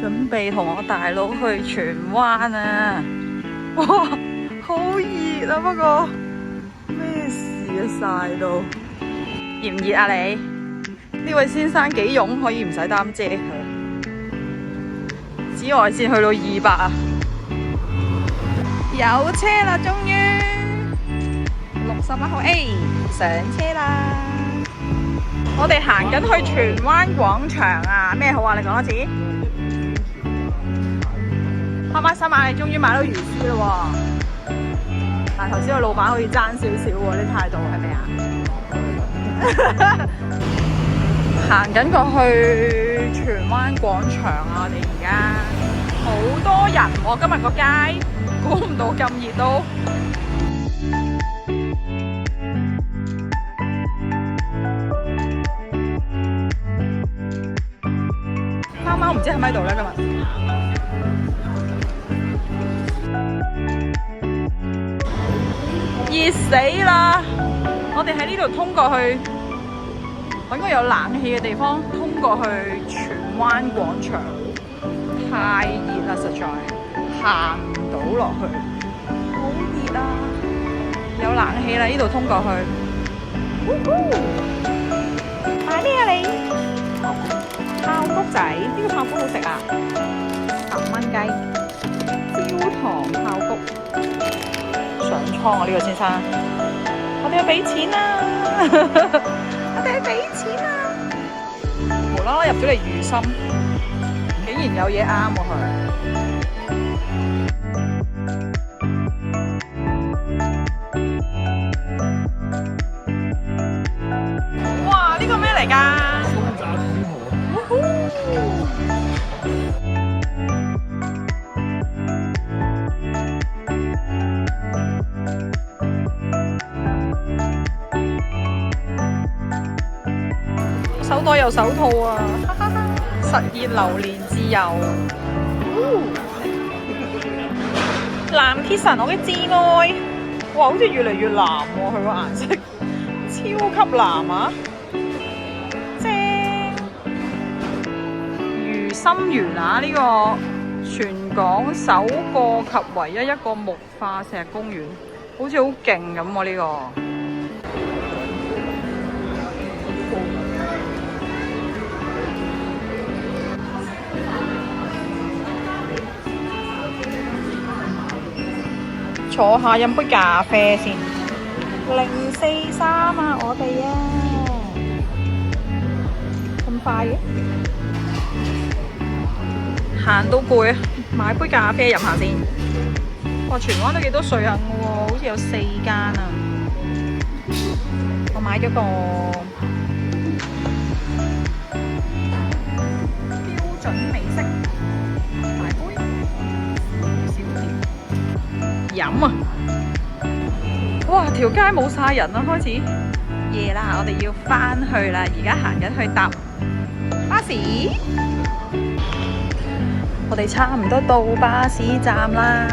準備同我大佬去荃灣啊！哇，好熱啊！不過咩事啊，曬到熱唔熱啊你？呢位先生幾勇，可以唔使擔遮。紫外線去到200啊！有車啦，終於61號 A 上車啦！我哋行緊去荃灣廣場啊！咩好啊？你講多次。開唔開心啊？你終於買到魚絲咯喎！但係頭先個老闆好似爭少少喎，啲態度係咪啊？行緊過去荃灣廣場啊！我哋而家好多人喎，今日個街估唔到咁熱都。貓貓唔知喺咪度咧今日。熱死啦！我哋喺呢度通過去，揾個有冷氣嘅地方通過去荃灣廣場。太熱啦，實在行唔到落去，好熱啊！有冷氣啦，呢度通過去。買咩啊你？爆谷仔，呢個爆谷好食啊！10蚊雞，焦糖爆谷。上倉啊！呢個先生，我哋要俾錢啦！我哋要俾錢啦！無啦啦入咗嚟魚心，竟然有嘢啱喎佢。哇！呢個咩嚟㗎？酥炸天河。手袋有手套啊！實現榴蓮自由。藍鐵神，我嘅摯愛。哇，好似越嚟越藍喎，佢個顏色超級藍啊！正。魚心園啊，呢個全港首個及唯一一個木化石公園，好似好勁咁喎呢個。坐下飲杯咖啡先。043啊，我哋啊，咁快嘅？行到攰啊，買杯咖啡飲下先。哇，荃灣都幾多水肯喎，好似有4間啊。我買咗個標準美式大杯，少甜。飲啊！哇，條街冇晒人啦，開始夜啦，我哋要返去啦，而家行緊去搭巴士。我哋差唔多到巴士站啦。